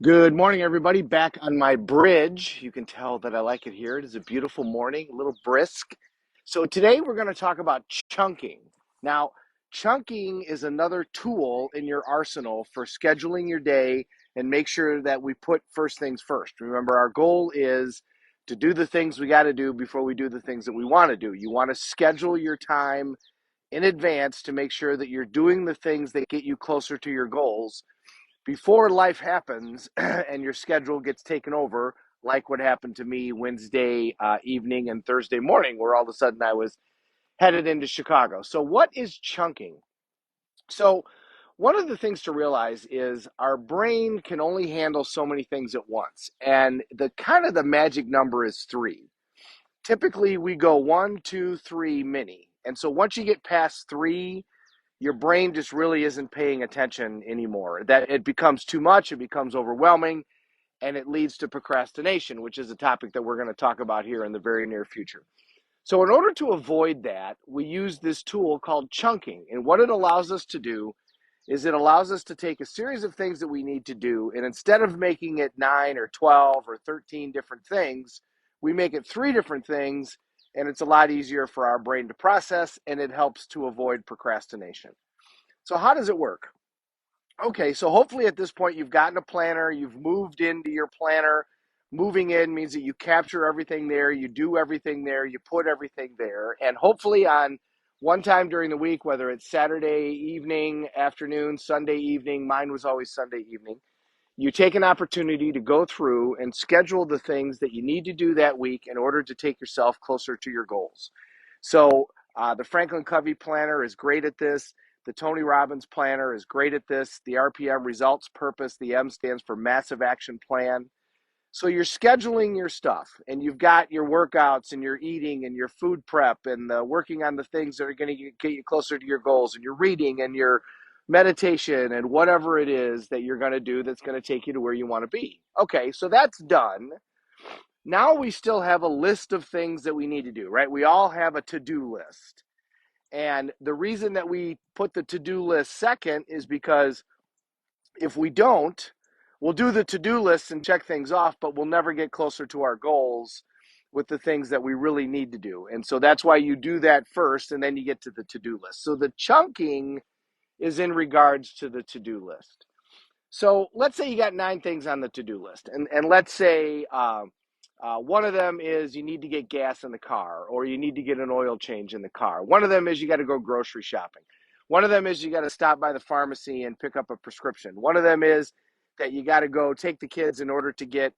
Good morning, everybody. Back on my bridge. You can tell that I like it here. It is a beautiful morning, a little brisk. So, today we're going to talk about chunking. Now, chunking is another tool in your arsenal for scheduling your day and make sure that we put first things first. Remember, our goal is to do the things we got to do before we do the things that we want to do. You want to schedule your time in advance to make sure that you're doing the things that get you closer to your goals before life happens and your schedule gets taken over, like what happened to me Wednesday evening and Thursday morning, where all of a sudden I was headed into Chicago. So, what is chunking? So, one of the things to realize is our brain can only handle so many things at once. And the kind of the magic number is three. Typically, we go one, two, three, mini. And so once you get past three, your brain just really isn't paying attention anymore. That it becomes too much, it becomes overwhelming, and it leads to procrastination, which is a topic that we're going to talk about here in the very near future. So, in order to avoid that, we use this tool called chunking. And what it allows us to do is it allows us to take a series of things that we need to do, and instead of making it 9 or 12 or 13 different things, we make it three different things, and it's a lot easier for our brain to process, and it helps to avoid procrastination. So, how does it work? Okay, so hopefully at this point you've gotten a planner, you've moved into your planner. Moving in means that you capture everything there, you do everything there, you put everything there, and hopefully on one time during the week, whether it's Saturday evening, afternoon, Sunday evening, mine was always Sunday evening, you take an opportunity to go through and schedule the things that you need to do that week in order to take yourself closer to your goals. So, the Franklin Covey planner is great at this. The Tony Robbins planner is great at this. The RPM results purpose, the M stands for massive action plan. So you're scheduling your stuff and you've got your workouts and your eating and your food prep and working on the things that are going to get you closer to your goals and your reading and your meditation and whatever it is that you're going to do that's going to take you to where you want to be. Okay, so that's done. Now we still have a list of things that we need to do, right? We all have a to-do list. And the reason that we put the to-do list second is because if we don't, we'll do the to-do list and check things off, but we'll never get closer to our goals with the things that we really need to do. And so that's why you do that first and then you get to the to-do list. So the chunking is in regards to the to-do list. So let's say you got 9 things on the to-do list, and let's say one of them is you need to get gas in the car, or you need to get an oil change in the car. One of them is you got to go grocery shopping. One of them is you got to stop by the pharmacy and pick up a prescription. One of them is that you got to go take the kids in order to get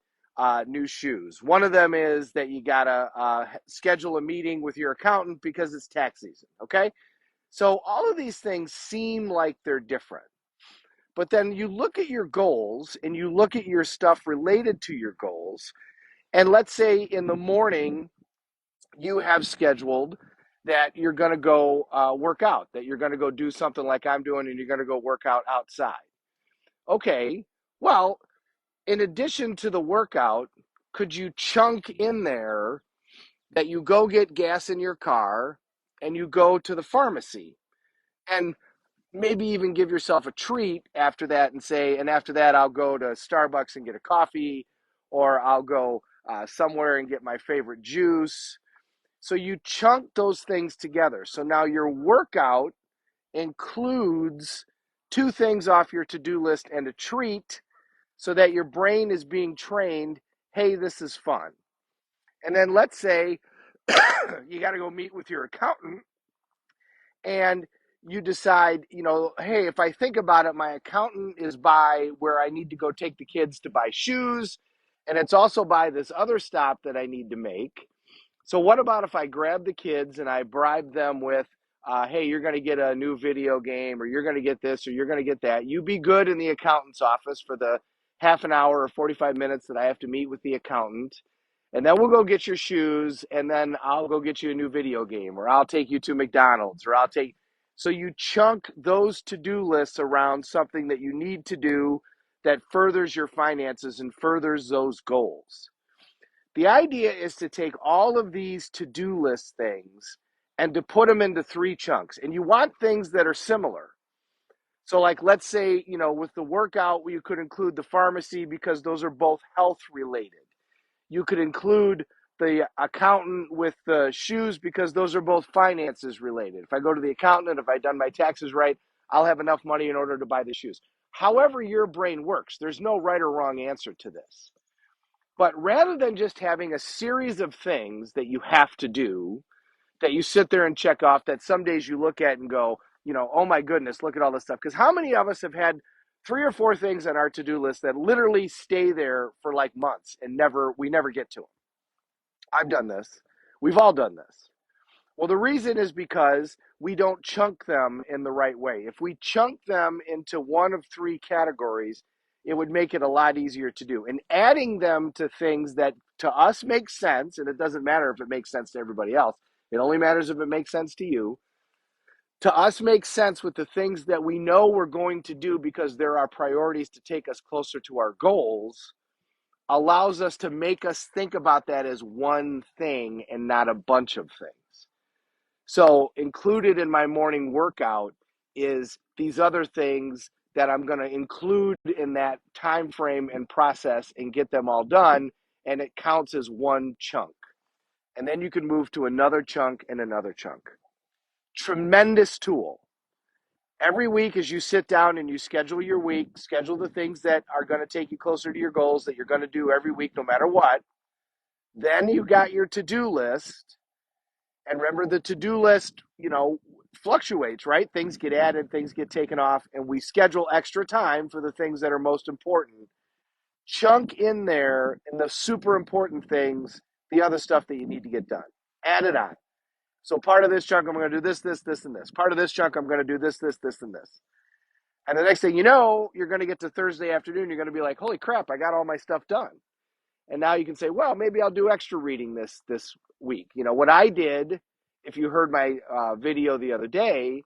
new shoes. One of them is that you got to schedule a meeting with your accountant because it's tax season. Okay, so all of these things seem like they're different. But then you look at your goals and you look at your stuff related to your goals. And let's say in the morning, you have scheduled that you're going to go work out, that you're going to go do something like I'm doing, and you're going to go work out outside. Okay, well, in addition to the workout, could you chunk in there that you go get gas in your car and you go to the pharmacy? And maybe even give yourself a treat after that and say, and after that, I'll go to Starbucks and get a coffee, or I'll go somewhere and get my favorite juice. So you chunk those things together. So now your workout includes 2 things off your to do list and a treat so that your brain is being trained, hey, this is fun. And then let's say you got to go meet with your accountant and you decide, hey, if I think about it, my accountant is by where I need to go take the kids to buy shoes, and it's also by this other stop that I need to make. So what about if I grab the kids and I bribe them with, hey, you're going to get a new video game, or you're going to get this, or you're going to get that. You be good in the accountant's office for the half an hour or 45 minutes that I have to meet with the accountant. And then we'll go get your shoes, and then I'll go get you a new video game, or I'll take you to McDonald's, or I'll take. So you chunk those to-do lists around something that you need to do that furthers your finances and furthers those goals. The idea is to take all of these to-do list things and to put them into 3 chunks. And you want things that are similar. So, like, let's say, with the workout, you could include the pharmacy because those are both health related. You could include the accountant with the shoes because those are both finances related. If I go to the accountant, if I've done my taxes right, I'll have enough money in order to buy the shoes. However, your brain works, there's no right or wrong answer to this. But rather than just having a series of things that you have to do, that you sit there and check off, that some days you look at and go, oh my goodness, look at all this stuff. Because how many of us have had 3 or 4 things on our to-do list that literally stay there for like months and we never get to them? I've done this. We've all done this. Well, the reason is because we don't chunk them in the right way. If we chunk them into one of 3 categories, it would make it a lot easier to do. And adding them to things that to us make sense, and it doesn't matter if it makes sense to everybody else, it only matters if it makes sense to you. To us, makes sense with the things that we know we're going to do because there are priorities to take us closer to our goals, allows us to make us think about that as one thing and not a bunch of things. So included in my morning workout is these other things that I'm going to include in that time frame and process and get them all done, and it counts as one chunk. And then you can move to another chunk and another chunk. Tremendous tool. Every week as you sit down and you schedule your week, schedule the things that are going to take you closer to your goals that you're going to do every week no matter what. Then you got your to-do list. And remember, the to-do list, fluctuates, right? Things get added, things get taken off, and we schedule extra time for the things that are most important. Chunk in there in the super important things, the other stuff that you need to get done. Add it on. So part of this chunk, I'm going to do this, this, this, and this. Part of this chunk, I'm going to do this, this, this, and this. And the next thing you know, you're going to get to Thursday afternoon. You're going to be like, holy crap, I got all my stuff done. And now you can say, well, maybe I'll do extra reading this week. What I did, if you heard my video the other day,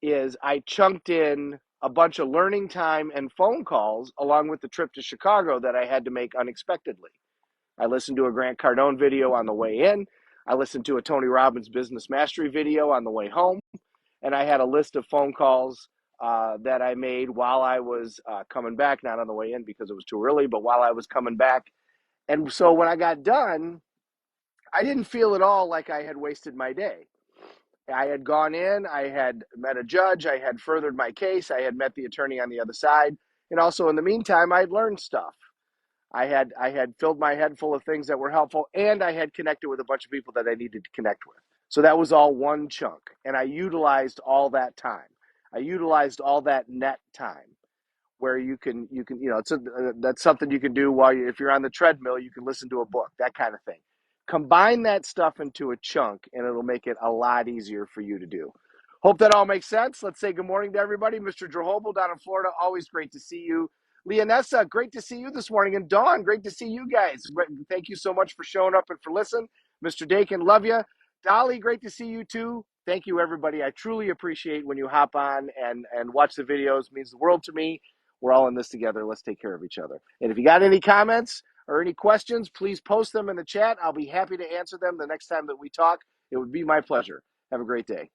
is I chunked in a bunch of learning time and phone calls along with the trip to Chicago that I had to make unexpectedly. I listened to a Grant Cardone video on the way in. I listened to a Tony Robbins Business Mastery video on the way home. And I had a list of phone calls that I made while I was coming back, not on the way in because it was too early, but while I was coming back. And so when I got done, I didn't feel at all like I had wasted my day. I had gone in, I had met a judge, I had furthered my case, I had met the attorney on the other side, and also in the meantime, I had learned stuff. I had filled my head full of things that were helpful, and I had connected with a bunch of people that I needed to connect with. So that was all one chunk, and I utilized all that time. I utilized all that net time where you can that's something you can do if you're on the treadmill, you can listen to a book, that kind of thing. Combine that stuff into a chunk and it'll make it a lot easier for you to do. Hope that all makes sense. Let's say good morning to everybody. Mr. Drehobel down in Florida, always great to see you. Leonessa, great to see you this morning. And Dawn, great to see you guys. Thank you so much for showing up and for listening. Mr. Dakin, love you. Dolly, great to see you too. Thank you, everybody. I truly appreciate when you hop on and watch the videos. It means the world to me. We're all in this together. Let's take care of each other. And if you got any comments or any questions, please post them in the chat. I'll be happy to answer them the next time that we talk. It would be my pleasure. Have a great day.